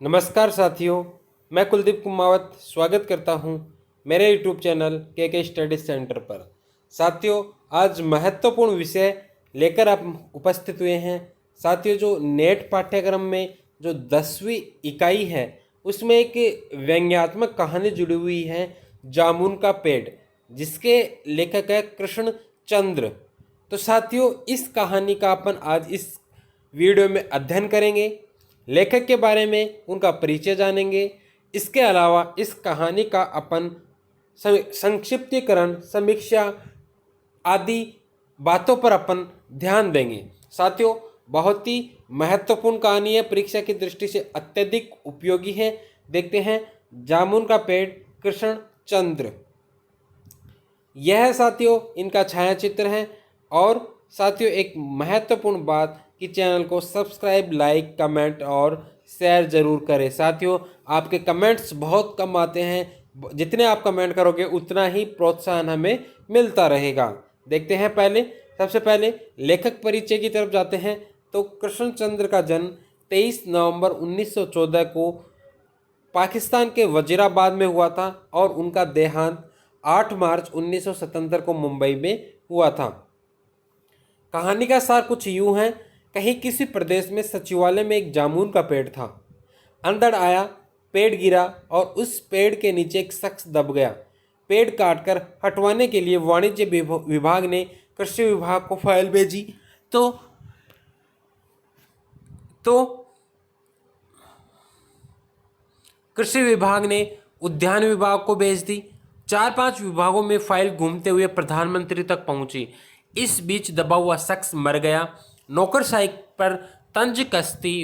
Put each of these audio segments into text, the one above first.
नमस्कार साथियों, मैं कुलदीप कुमावत स्वागत करता हूं मेरे यूट्यूब चैनल के स्टडी सेंटर पर। साथियों, आज महत्वपूर्ण विषय लेकर आप उपस्थित हुए हैं। साथियों, जो नेट पाठ्यक्रम में जो 10वीं इकाई है उसमें एक व्यंग्यात्मक कहानी जुड़ी हुई है, जामुन का पेड़, जिसके लेखक है कृष्ण चंद्र। तो साथियों, इस कहानी का अपन आज इस वीडियो में अध्ययन करेंगे, लेखक के बारे में उनका परिचय जानेंगे। इसके अलावा इस कहानी का अपन संक्षिप्तीकरण, समीक्षा आदि बातों पर अपन ध्यान देंगे। साथियों, बहुत ही महत्वपूर्ण कहानी है, परीक्षा की दृष्टि से अत्यधिक उपयोगी है। देखते हैं जामुन का पेड़, कृष्ण चंद्र। यह साथियों इनका छायाचित्र है। और साथियों, एक महत्वपूर्ण बात कि चैनल को सब्सक्राइब, लाइक, कमेंट और शेयर जरूर करें। साथियों, आपके कमेंट्स बहुत कम आते हैं, जितने आप कमेंट करोगे उतना ही प्रोत्साहन हमें मिलता रहेगा। देखते हैं सबसे पहले लेखक परिचय की तरफ जाते हैं। तो कृष्णचंद्र का जन्म 23 नवंबर 1914 को पाकिस्तान के वजीराबाद में हुआ था और उनका देहांत 8 मार्च 1977 को मुंबई में हुआ था। कहानी का सार कुछ यूं है। कहीं किसी प्रदेश में सचिवालय में एक जामुन का पेड़ था। अंधड़ आया, पेड़ गिरा और उस पेड़ के नीचे एक शख्स दब गया। पेड़ काटकर हटवाने के लिए वाणिज्य विभाग ने कृषि विभाग को फाइल भेजी तो कृषि विभाग ने उद्यान विभाग को भेज दी। 4-5 विभागों में फाइल घूमते हुए प्रधानमंत्री तक पहुंची। इस बीच दबा हुआ शख्स मर गया। नौकरशाही पर तंज कसती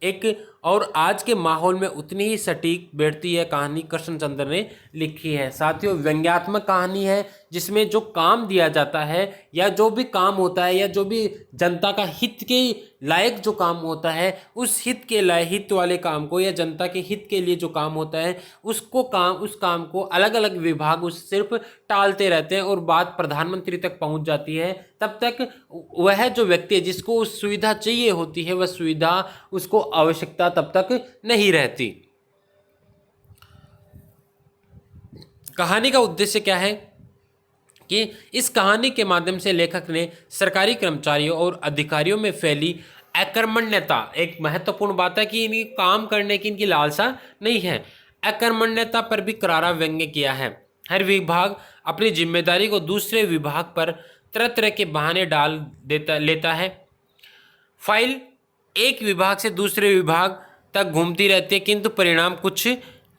एक और आज के माहौल में उतनी ही सटीक बैठती है कहानी कृष्णचंद्र ने लिखी है। साथियों, व्यंग्यात्मक कहानी है जिसमें जो काम दिया जाता है या जो भी काम होता है या जो भी जनता का हित के लायक जो काम होता है, उस हित के लायक हित वाले काम को या जनता के हित के लिए जो काम होता है उस काम को अलग अलग विभाग उस सिर्फ टालते रहते हैं और बात प्रधानमंत्री तक पहुंच जाती है। तब तक वह जो व्यक्ति है जिसको उस सुविधा चाहिए होती है, वह सुविधा उसको आवश्यकता तब तक नहीं रहती। कहानी का उद्देश्य क्या है कि इस कहानी के माध्यम से लेखक ने सरकारी कर्मचारियों और अधिकारियों में फैली अकर्मण्यता, एक महत्वपूर्ण बात है कि इनकी काम करने की इनकी लालसा नहीं है, अकर्मण्यता पर भी करारा व्यंग्य किया है। हर विभाग अपनी जिम्मेदारी को दूसरे विभाग पर तरह तरह के बहाने डाल लेता है। फाइल एक विभाग से दूसरे विभाग तक घूमती रहती है किंतु परिणाम कुछ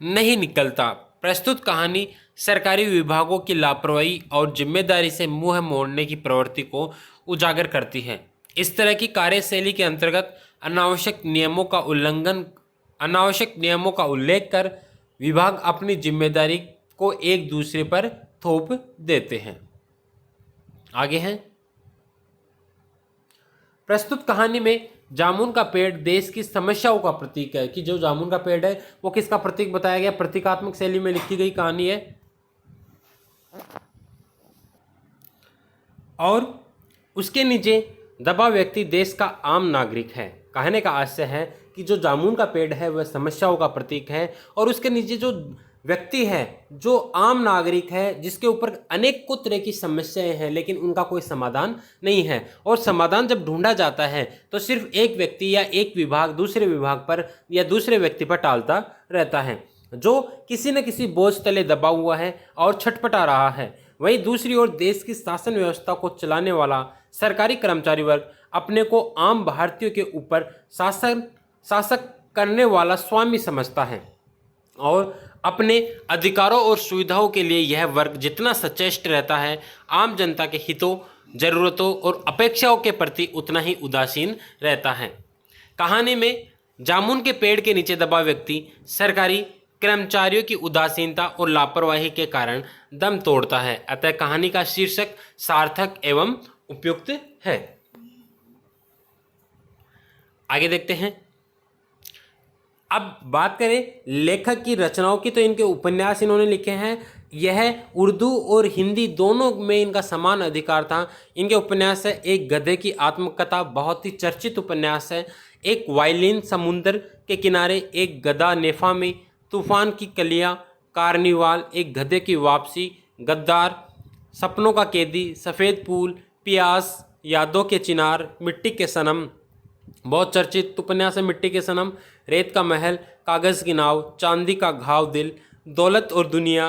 नहीं निकलता। प्रस्तुत कहानी सरकारी विभागों की लापरवाही और जिम्मेदारी से मुंह मोड़ने की प्रवृत्ति को उजागर करती है। इस तरह की कार्यशैली के अंतर्गत अनावश्यक नियमों का उल्लेख कर विभाग अपनी जिम्मेदारी को एक दूसरे पर थोप देते हैं। आगे हैं। प्रस्तुत कहानी में जामुन का पेड़ देश की समस्याओं का प्रतीक है। कि जो जामुन का पेड़ है वो किसका प्रतीक बताया गया, प्रतीकात्मक शैली में लिखी गई कहानी है। और उसके नीचे दबा व्यक्ति देश का आम नागरिक है। कहने का आशय है कि जो जामुन का पेड़ है वह समस्याओं का प्रतीक है और उसके नीचे जो व्यक्ति है जो आम नागरिक है, जिसके ऊपर अनेकों तरह की समस्याएं हैं लेकिन उनका कोई समाधान नहीं है। और समाधान जब ढूंढा जाता है तो सिर्फ एक व्यक्ति या एक विभाग दूसरे विभाग पर या दूसरे व्यक्ति पर टालता रहता है, जो किसी न किसी बोझ तले दबा हुआ है और छटपटा रहा है। वहीं दूसरी ओर देश की शासन व्यवस्था को चलाने वाला सरकारी कर्मचारी वर्ग अपने को आम भारतीयों के ऊपर शासक करने वाला स्वामी समझता है और अपने अधिकारों और सुविधाओं के लिए यह वर्ग जितना सचेष्ट रहता है, आम जनता के हितों, जरूरतों और अपेक्षाओं के प्रति उतना ही उदासीन रहता है। कहानी में जामुन के पेड़ के नीचे दबा व्यक्ति सरकारी कर्मचारियों की उदासीनता और लापरवाही के कारण दम तोड़ता है। अतः कहानी का शीर्षक सार्थक एवं उपयुक्त है। आगे देखते हैं। अब बात करें लेखक की रचनाओं की, तो इनके उपन्यास इन्होंने लिखे हैं। यह उर्दू और हिंदी दोनों में इनका समान अधिकार था। इनके उपन्यास है एक गधे की आत्मकथा, बहुत ही चर्चित उपन्यास है। एक वायलिन, समुंदर के किनारे एक गधा, नेफा में तूफान की कलियां, कार्निवाल, एक गधे की वापसी, गद्दार, सपनों का कैदी, सफ़ेद फूल, प्यास, यादों के चिनार, मिट्टी के सनम, बहुत चर्चित उपन्यास है मिट्टी के सनम, रेत का महल, कागज़ की नाव, चांदी का घाव दिल, दौलत और दुनिया,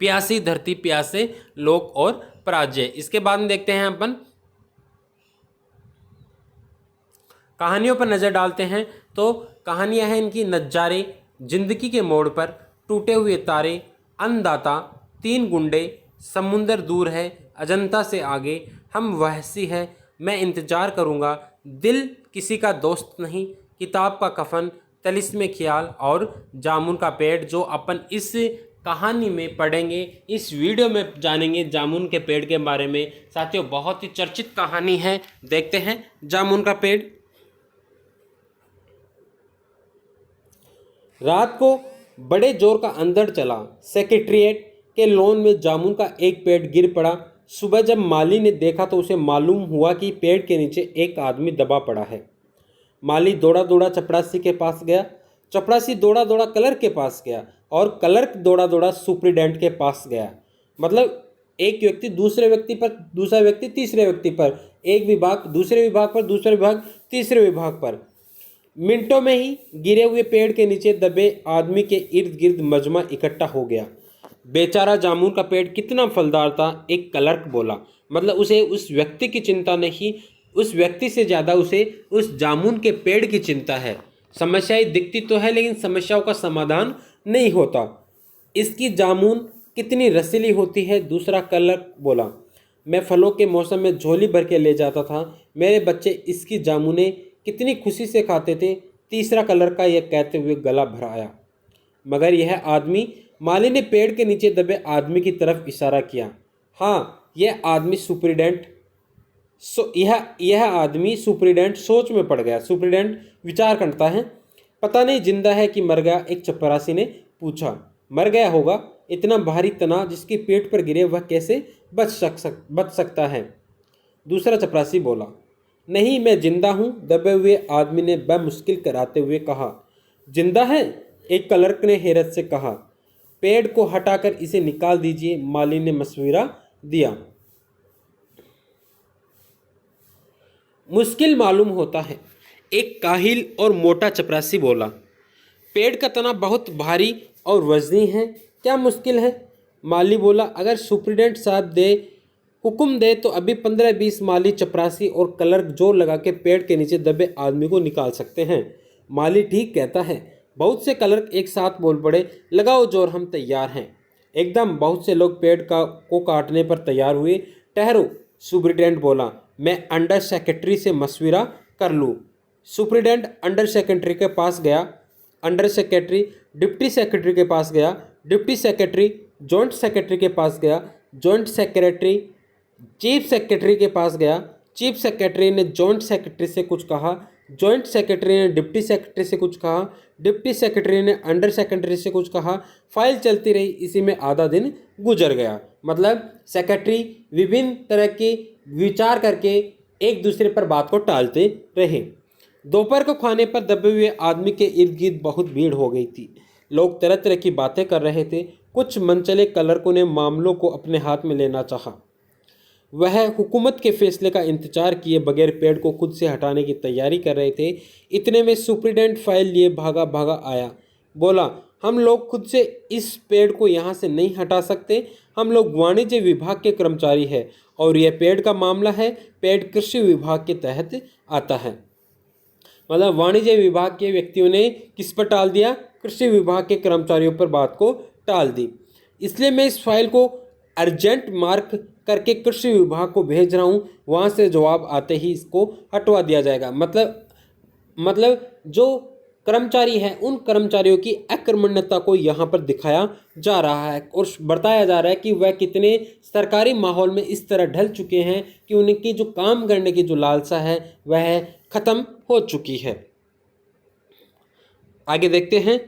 प्यासी धरती, प्यासे लोक और पराजय। इसके बाद में देखते हैं अपन कहानियों पर नज़र डालते हैं। तो कहानियां हैं इनकी नज़ारे, जिंदगी के मोड़ पर, टूटे हुए तारे, अन्नदाता, तीन गुंडे, समुंदर दूर है, अजंता से आगे, हम वहसी है, मैं इंतज़ार करूँगा, दिल किसी का दोस्त नहीं, किताब का कफन, तलिस्मे ख्याल और जामुन का पेड़, जो अपन इस कहानी में पढ़ेंगे। इस वीडियो में जानेंगे जामुन के पेड़ के बारे में। साथियों, बहुत ही चर्चित कहानी है, देखते हैं जामुन का पेड़। रात को बड़े जोर का अंधड़ चला। सेक्रेटेरिएट के लॉन में जामुन का एक पेड़ गिर पड़ा। सुबह जब माली ने देखा तो उसे मालूम हुआ कि पेड़ के नीचे एक आदमी दबा पड़ा है। माली दौड़ा दौड़ा चपरासी के पास गया, चपरासी दौड़ा दौड़ा क्लर्क के पास गया और क्लर्क दौड़ा दौड़ा सुप्रीडेंट के पास गया। मतलब एक व्यक्ति दूसरे व्यक्ति पर, दूसरा व्यक्ति तीसरे व्यक्ति पर, एक विभाग दूसरे विभाग पर, दूसरा विभाग तीसरे विभाग पर। मिनटों में ही गिरे हुए पेड़ के नीचे दबे आदमी के इर्द गिर्द मजमा इकट्ठा हो गया। बेचारा जामुन का पेड़ कितना फलदार था, एक क्लर्क बोला। मतलब उसे उस व्यक्ति की चिंता नहीं, उस व्यक्ति से ज़्यादा उसे उस जामुन के पेड़ की चिंता है। समस्याएं दिखती तो है लेकिन समस्याओं का समाधान नहीं होता। इसकी जामुन कितनी रसीली होती है, दूसरा क्लर्क बोला। मैं फलों के मौसम में झोली भर के ले जाता था, मेरे बच्चे इसकी जामुनें कितनी खुशी से खाते थे, तीसरा क्लर्क का यह कहते हुए गला भर आया। मगर यह आदमी, माली ने पेड़ के नीचे दबे आदमी की तरफ इशारा किया। हाँ, यह आदमी सुप्रीडेंट यह आदमी सुप्रीडेंट सोच में पड़ गया। सुप्रीडेंट विचार करता है, पता नहीं जिंदा है कि मर गया। एक चपरासी ने पूछा। मर गया होगा, इतना भारी तना जिसकी पेट पर गिरे वह कैसे बच सकता है? दूसरा चपरासी बोला। नहीं, मैं जिंदा हूँ, दबे हुए आदमी ने बमुश्किल कराते हुए कहा। जिंदा है? एक क्लर्क ने हैरत से कहा। पेड़ को हटाकर इसे निकाल दीजिए, माली ने मशवरा दिया। मुश्किल मालूम होता है, एक काहिल और मोटा चपरासी बोला। पेड़ का तना बहुत भारी और वजनी है, क्या मुश्किल है? माली बोला। अगर सुप्रीडेंट साहब हुक्म दे तो अभी 15-20 माली, चपरासी और क्लर्क जोर लगा के पेड़ के नीचे दबे आदमी को निकाल सकते हैं। माली ठीक कहता है। बहुत से क्लर्क एक साथ बोल पड़े। लगाओ जोर, हम तैयार हैं। एकदम बहुत से लोग पेड़ को काटने पर तैयार हुए। ठहरो, सुप्रीडेंट बोला, मैं अंडर सेक्रेटरी से मशविरा कर लूँ। सुप्रीडेंट अंडर सेक्रेटरी के पास गया। अंडर सेक्रेटरी डिप्टी सेक्रेटरी के पास गया। डिप्टी सेक्रेटरी जॉइंट सेक्रेटरी के पास गया। जॉइंट सेक्रेटरी चीफ सेक्रेटरी के पास गया। चीफ सेक्रेटरी ने जॉइंट सेक्रेटरी से कुछ कहा। जॉइंट सेक्रेटरी ने डिप्टी सेक्रेटरी से कुछ कहा। डिप्टी सेक्रेटरी ने अंडर सेक्रेटरी से कुछ कहा। फाइल चलती रही, इसी में आधा दिन गुजर गया। मतलब सेक्रेटरी विभिन्न तरह के विचार करके एक दूसरे पर बात को टालते रहे। दोपहर को खाने पर दबे हुए आदमी के इर्द गिर्द बहुत भीड़ हो गई थी। लोग तरह तरह की बातें कर रहे थे। कुछ मनचले क्लर्कों ने मामलों को अपने हाथ में लेना चाहा। वह हुकूमत के फैसले का इंतजार किए बगैर पेड़ को खुद से हटाने की तैयारी कर रहे थे। इतने में सुप्रीडेंट फाइल लिए भागा भागा आया। बोला, हम लोग खुद से इस पेड़ को यहाँ से नहीं हटा सकते। हम लोग वाणिज्य विभाग के कर्मचारी हैं और यह पेड़ का मामला है। पेड़ कृषि विभाग के तहत आता है। मतलब वाणिज्य विभाग के व्यक्तियों ने किस पर टाल दिया? कृषि विभाग के कर्मचारियों पर बात को टाल दी। इसलिए मैं इस फाइल को अर्जेंट मार्क करके कृषि विभाग को भेज रहा हूँ। वहाँ से जवाब आते ही इसको हटवा दिया जाएगा। मतलब जो कर्मचारी हैं उन कर्मचारियों की अकर्मण्यता को यहाँ पर दिखाया जा रहा है और बताया जा रहा है कि वह कितने सरकारी माहौल में इस तरह ढल चुके हैं कि उनकी जो काम करने की जो लालसा है वह खत्म हो चुकी है। आगे देखते हैं।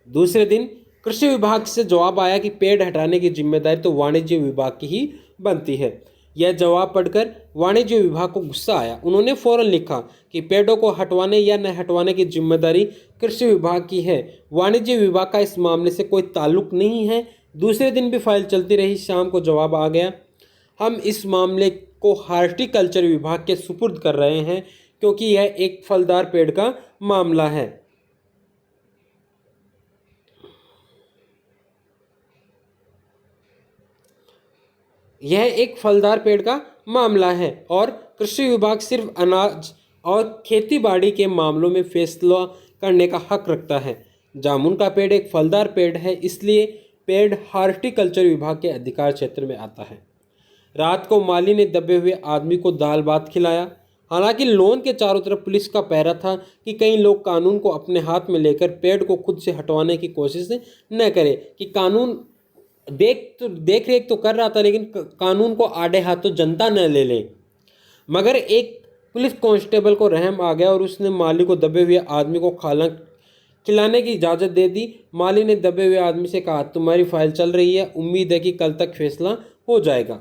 दूसरे दिन कृषि विभाग से जवाब आया कि पेड़ हटाने की जिम्मेदारी तो वाणिज्य विभाग की ही बनती है। यह जवाब पढ़कर वाणिज्य विभाग को गुस्सा आया। उन्होंने फौरन लिखा कि पेड़ों को हटवाने या न हटवाने की जिम्मेदारी कृषि विभाग की है। वाणिज्य विभाग का इस मामले से कोई ताल्लुक नहीं है। दूसरे दिन भी फाइल चलती रही। शाम को जवाब आ गया, हम इस मामले को हार्टिकल्चर विभाग के सुपुर्द कर रहे हैं क्योंकि यह एक फलदार पेड़ का मामला है। यह एक फलदार पेड़ का मामला है और कृषि विभाग सिर्फ अनाज और खेतीबाड़ी के मामलों में फैसला करने का हक रखता है। जामुन का पेड़ एक फलदार पेड़ है, इसलिए पेड़ हार्टिकल्चर विभाग के अधिकार क्षेत्र में आता है। रात को माली ने दबे हुए आदमी को दाल भात खिलाया। हालांकि लॉन के चारों तरफ पुलिस का पहरा था कि कई लोग कानून को अपने हाथ में लेकर पेड़ को खुद से हटवाने की कोशिश न करें, कि कानून देख रेख तो कर रहा था लेकिन कानून को आड़े हाथों जनता न ले ले। मगर एक पुलिस कांस्टेबल को रहम आ गया और उसने माली को दबे हुए आदमी को खाना खिलाने की इजाज़त दे दी। माली ने दबे हुए आदमी से कहा, तुम्हारी फाइल चल रही है, उम्मीद है कि कल तक फैसला हो जाएगा।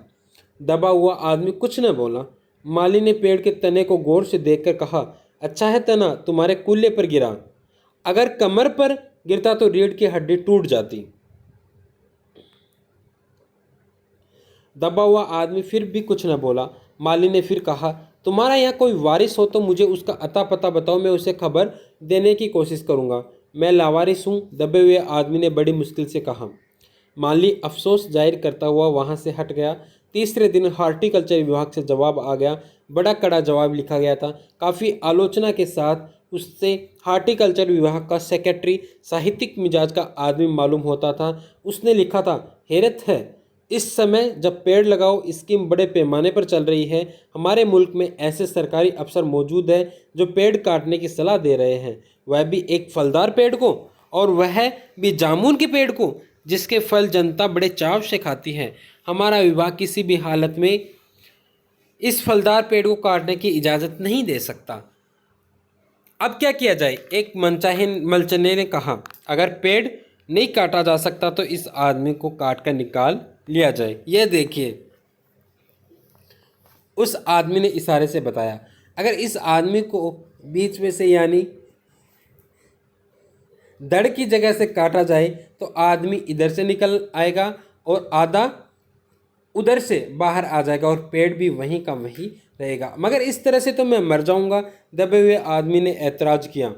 दबा हुआ आदमी कुछ न बोला। माली ने पेड़ के तने को गौर से देखकर कहा, अच्छा है तना तुम्हारे कूल्हे पर गिरा, अगर कमर पर गिरता तो रीढ़ की हड्डी टूट जाती। दबा हुआ आदमी फिर भी कुछ न बोला। माली ने फिर कहा, तुम्हारा यहाँ कोई वारिस हो तो मुझे उसका अता पता बताओ, मैं उसे खबर देने की कोशिश करूँगा। मैं लावारिस हूँ, दबे हुए आदमी ने बड़ी मुश्किल से कहा। माली अफसोस जाहिर करता हुआ वहाँ से हट गया। तीसरे दिन हार्टिकल्चर विभाग से जवाब आ गया। बड़ा कड़ा जवाब लिखा गया था। काफ़ी आलोचना के साथ उससे हार्टिकल्चर विभाग का सेक्रेटरी साहित्यिक मिजाज का आदमी मालूम होता था। उसने लिखा था, हैरत है, इस समय जब पेड़ लगाओ स्कीम बड़े पैमाने पर चल रही है, हमारे मुल्क में ऐसे सरकारी अफसर मौजूद हैं जो पेड़ काटने की सलाह दे रहे हैं, वह भी एक फलदार पेड़ को, और वह भी जामुन के पेड़ को, जिसके फल जनता बड़े चाव से खाती है। हमारा विभाग किसी भी हालत में इस फलदार पेड़ को काटने की इजाज़त नहीं दे सकता। अब क्या किया जाए? एक मनचाहे मलचने ने कहा, अगर पेड़ नहीं काटा जा सकता तो इस आदमी को काट कर निकाल लिया जाए। यह देखिए, उस आदमी ने इशारे से बताया, अगर इस आदमी को बीच में से यानी धड़ की जगह से काटा जाए तो आदमी इधर से निकल आएगा और आधा उधर से बाहर आ जाएगा और पेड़ भी वहीं का वहीं रहेगा। मगर इस तरह से तो मैं मर जाऊंगा, दबे हुए आदमी ने ऐतराज किया।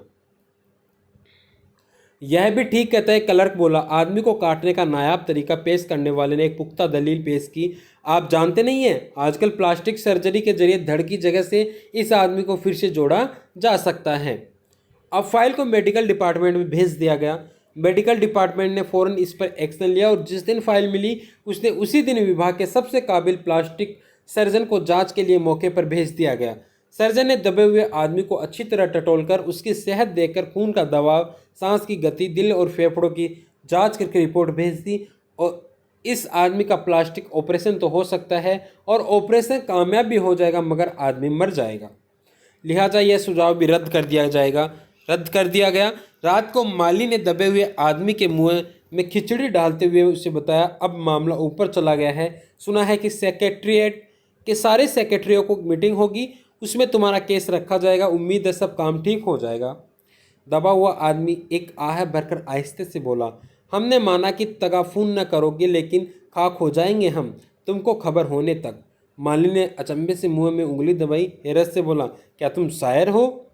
यह भी ठीक कहता है, क्लर्क बोला। आदमी को काटने का नायाब तरीका पेश करने वाले ने एक पुख्ता दलील पेश की। आप जानते नहीं हैं, आजकल प्लास्टिक सर्जरी के जरिए धड़ की जगह से इस आदमी को फिर से जोड़ा जा सकता है। अब फाइल को मेडिकल डिपार्टमेंट में भेज दिया गया। मेडिकल डिपार्टमेंट ने फ़ौरन इस पर एक्शन लिया और जिस दिन फाइल मिली उसने उसी दिन विभाग के सबसे काबिल प्लास्टिक सर्जन को जांच के लिए मौके पर भेज दिया गया। सर्जन ने दबे हुए आदमी को अच्छी तरह टटोलकर उसकी सेहत देखकर खून का दबाव, सांस की गति, दिल और फेफड़ों की जांच करके रिपोर्ट भेज दी। और इस आदमी का प्लास्टिक ऑपरेशन तो हो सकता है और ऑपरेशन कामयाब भी हो जाएगा, मगर आदमी मर जाएगा। लिहाजा यह सुझाव भी रद्द कर दिया गया। रात को माली ने दबे हुए आदमी के मुंह में खिचड़ी डालते हुए उसे बताया, अब मामला ऊपर चला गया है। सुना है कि सेक्रेटरीट के सारे सेक्रेटरियों को मीटिंग होगी, उसमें तुम्हारा केस रखा जाएगा। उम्मीद है सब काम ठीक हो जाएगा। दबा हुआ आदमी एक आह भरकर आहिस्ते से बोला, हमने माना कि तगाफून न करोगे, लेकिन खाक हो जाएंगे हम तुमको खबर होने तक। माली ने अचंभे से मुंह में उंगली दबाई, हैरत से बोला, क्या तुम शायर हो?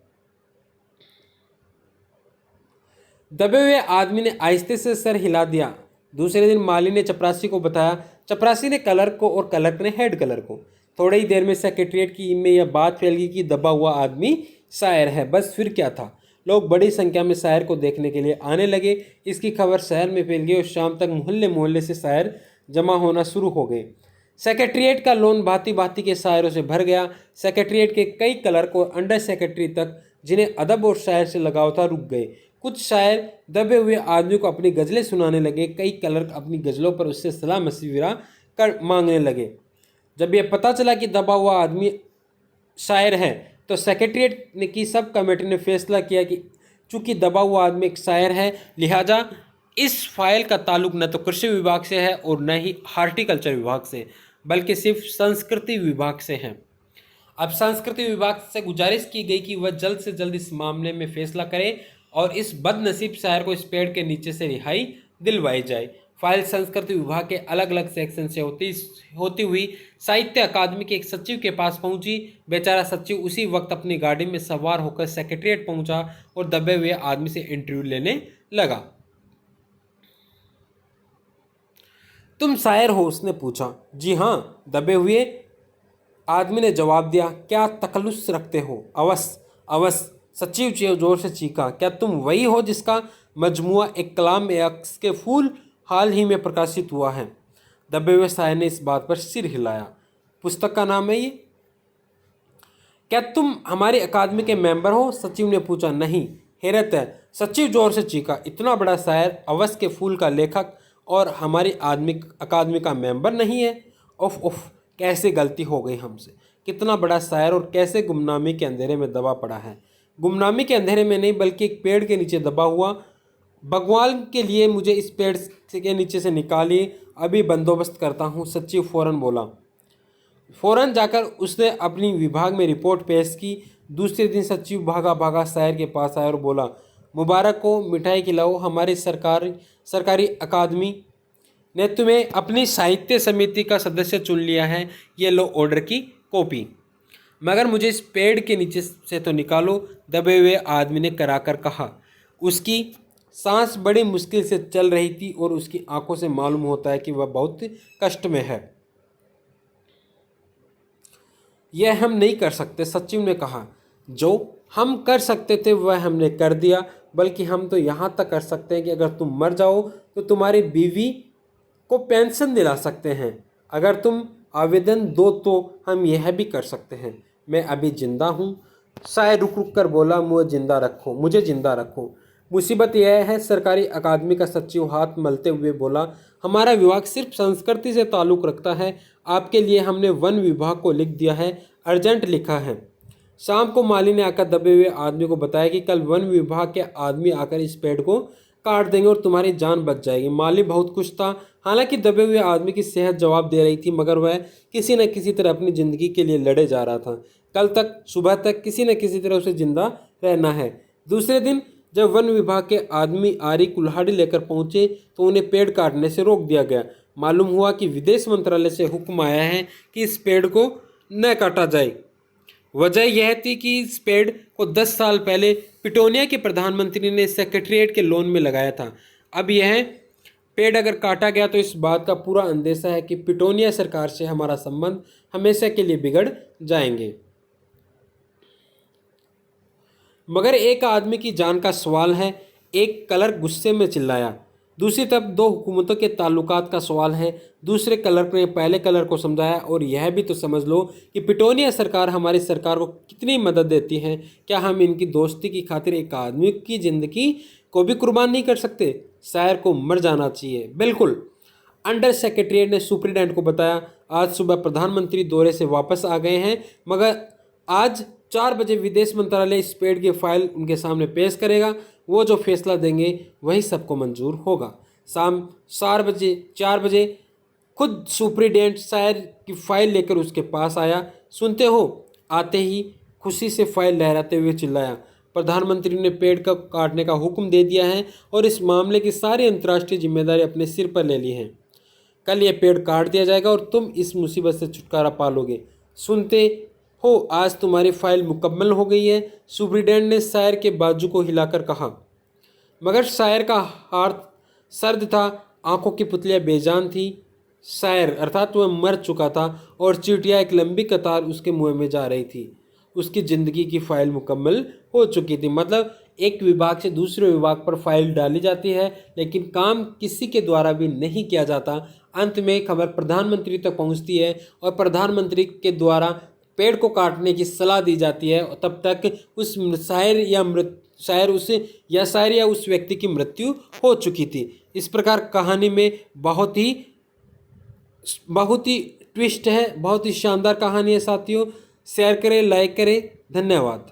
दबे हुए आदमी ने आहिस्ते से सर हिला दिया। दूसरे दिन माली ने चपरासी को बताया। चपरासी ने क्लर्क को और क्लर्क ने हेड क्लर्क को। थोड़ी ही देर में सेक्रेटरीट की में यह बात फैल गई कि दबा हुआ आदमी शायर है। बस फिर क्या था, लोग बड़ी संख्या में शायर को देखने के लिए आने लगे। इसकी खबर शहर में फैल गई और शाम तक मोहल्ले मोहल्ले से शायर जमा होना शुरू हो गए। सेक्रेटरीट का लॉन भांति भांति के शायरों से भर गया। सेक्रेटरीट के कई क्लर्क और अंडर सेक्रेटरी तक, जिन्हें अदब और शायर से लगाव था, रुक गए। कुछ शायर दबे हुए आदमी को अपनी गज़लें सुनाने लगे। कई क्लर्क अपनी गज़लों पर उससे सलाह मशविरा कर मांगने लगे। जब यह पता चला कि दबा हुआ आदमी शायर है तो सेक्रेटरीट ने की सब कमेटी ने फैसला किया कि चूंकि दबा हुआ आदमी एक शायर है, लिहाजा इस फाइल का ताल्लुक न तो कृषि विभाग से है और न ही हार्टिकल्चर विभाग से। बल्कि सिर्फ संस्कृति विभाग से है। अब संस्कृति विभाग से गुजारिश की गई कि वह जल्द से जल्द इस मामले में फैसला करे और इस बदनसीब शायर को इस पेड़ के नीचे से रिहाई दिलवाई जाए। फाइल संस्कृति विभाग के अलग अलग सेक्शन से होती हुई साहित्य अकादमी के एक सचिव के पास पहुंची। बेचारा सचिव उसी वक्त अपनी गाड़ी में सवार होकर सेक्रेटरीट पहुंचा और दबे हुए आदमी से इंटरव्यू लेने लगा। तुम शायर हो? उसने पूछा। जी हाँ, दबे हुए आदमी ने जवाब दिया। क्या तकल्लुस रखते हो? अवश्य अवश्य, सचिव जोर से चीखा। क्या तुम वही हो जिसका मजमुआ एक कलाम ए अक्स के फूल हाल ही में प्रकाशित हुआ है? दबे हुए शायर ने इस बात पर सिर हिलाया। पुस्तक का नाम है ये? क्या तुम हमारी अकादमी के मेंबर हो? सचिव ने पूछा। नहीं, हैरत है, सचिव जोर से चीखा। इतना बड़ा शायर, अवस के फूल का लेखक, और हमारी अकादमी का मेंबर नहीं है? उफ उफ, कैसे गलती हो गई हमसे। कितना बड़ा शायर और कैसे गुमनामी के अंधेरे में दबा पड़ा है। गुमनामी के अंधेरे में नहीं, बल्कि एक पेड़ के नीचे दबा हुआ। भगवान के लिए मुझे इस पेड़ के नीचे से निकालिए, अभी बंदोबस्त करता हूँ, सचिव फौरन बोला। फौरन जाकर उसने अपनी विभाग में रिपोर्ट पेश की। दूसरे दिन सचिव भागा भागा शायर के पास आया और बोला, मुबारक हो, मिठाई खिलाओ, हमारी सरकारी अकादमी ने तुम्हें अपनी साहित्य समिति का सदस्य चुन लिया है। ये लो ऑर्डर की कॉपी, मगर मुझे इस पेड़ के नीचे से तो निकालो, दबे हुए आदमी ने कराकर कहा। उसकी सांस बड़ी मुश्किल से चल रही थी और उसकी आंखों से मालूम होता है कि वह बहुत कष्ट में है। यह हम नहीं कर सकते, सचिव ने कहा। जो हम कर सकते थे वह हमने कर दिया, बल्कि हम तो यहाँ तक कर सकते हैं कि अगर तुम मर जाओ तो तुम्हारी बीवी को पेंशन दिला सकते हैं। अगर तुम आवेदन दो तो हम यह भी कर सकते हैं। मैं अभी जिंदा हूँ। शायर रुक रुक कर बोला, मुझे जिंदा रखो। मुसीबत यह है, सरकारी अकादमी का सचिव हाथ मलते हुए बोला, हमारा विभाग सिर्फ संस्कृति से ताल्लुक़ रखता है। आपके लिए हमने वन विभाग को लिख दिया है, अर्जेंट लिखा है। शाम को माली ने आकर दबे हुए आदमी को बताया कि कल वन विभाग के आदमी आकर इस पेड़ को काट देंगे और तुम्हारी जान बच जाएगी। माली बहुत खुश था। हालांकि दबे हुए आदमी की सेहत जवाब दे रही थी, मगर वह किसी न किसी तरह अपनी ज़िंदगी के लिए लड़े जा रहा था। कल तक सुबह तक किसी न किसी तरह उसे जिंदा रहना है। दूसरे दिन जब वन विभाग के आदमी आरी कुल्हाड़ी लेकर पहुंचे तो उन्हें पेड़ काटने से रोक दिया गया। मालूम हुआ कि विदेश मंत्रालय से हुक्म आया है कि इस पेड़ को न काटा जाए। वजह यह थी कि इस पेड़ को 10 साल पहले पिटोनिया के प्रधानमंत्री ने सेक्रेटरीट के लोन में लगाया था। अब यह पेड़ अगर काटा गया तो इस बात का पूरा अंदेशा है कि पिटोनिया सरकार से हमारा संबंध हमेशा के लिए बिगड़ जाएंगे। मगर एक आदमी की जान का सवाल है, एक क्लर्क गुस्से में चिल्लाया। दूसरी तरफ दो हुकूमतों के ताल्लुकात का सवाल है। दूसरे क्लर्क ने पहले क्लर्क को समझाया, और यह भी तो समझ लो कि पिटोनिया सरकार हमारी सरकार को कितनी मदद देती है। क्या हम इनकी दोस्ती की खातिर एक आदमी की ज़िंदगी को भी कुर्बान नहीं कर सकते? शायर को मर जाना चाहिए। बिल्कुल। अंडर सेक्रेटरी ने सुप्रीडेंट को बताया, आज सुबह प्रधानमंत्री दौरे से वापस आ गए हैं, मगर आज 4 बजे विदेश मंत्रालय इस पेड़ की फाइल उनके सामने पेश करेगा। वो जो फैसला देंगे वही सबको मंजूर होगा। शाम 4 बजे खुद सुप्रीडेंट शायर की फाइल लेकर उसके पास आया। सुनते हो? आते ही खुशी से फाइल लहराते हुए चिल्लाया, प्रधानमंत्री ने पेड़ का काटने का हुक्म दे दिया है और इस मामले की सारी अंतर्राष्ट्रीय जिम्मेदारी अपने सिर पर ले ली है। कल ये पेड़ काट दिया जाएगा और तुम इस मुसीबत से छुटकारा पालोगे। सुनते हो, आज तुम्हारी फाइल मुकम्मल हो गई है। सुप्रीडेंट ने शायर के बाजू को हिलाकर कहा। मगर शायर का हाथ सर्द था, आंखों की पुतलियां बेजान थी। शायर अर्थात वह मर चुका था और चींटियां एक लंबी कतार उसके मुंह में जा रही थी। उसकी ज़िंदगी की फाइल मुकम्मल हो चुकी थी। मतलब एक विभाग से दूसरे विभाग पर फाइल डाली जाती है, लेकिन काम किसी के द्वारा भी नहीं किया जाता। अंत में खबर प्रधानमंत्री तक पहुंचती है और प्रधानमंत्री के द्वारा पेड़ को काटने की सलाह दी जाती है। और तब तक उस शायर या उस व्यक्ति की मृत्यु हो चुकी थी। इस प्रकार कहानी में बहुत ही ट्विस्ट है, बहुत ही शानदार कहानी है साथियों। शेयर करें, लाइक करें। धन्यवाद।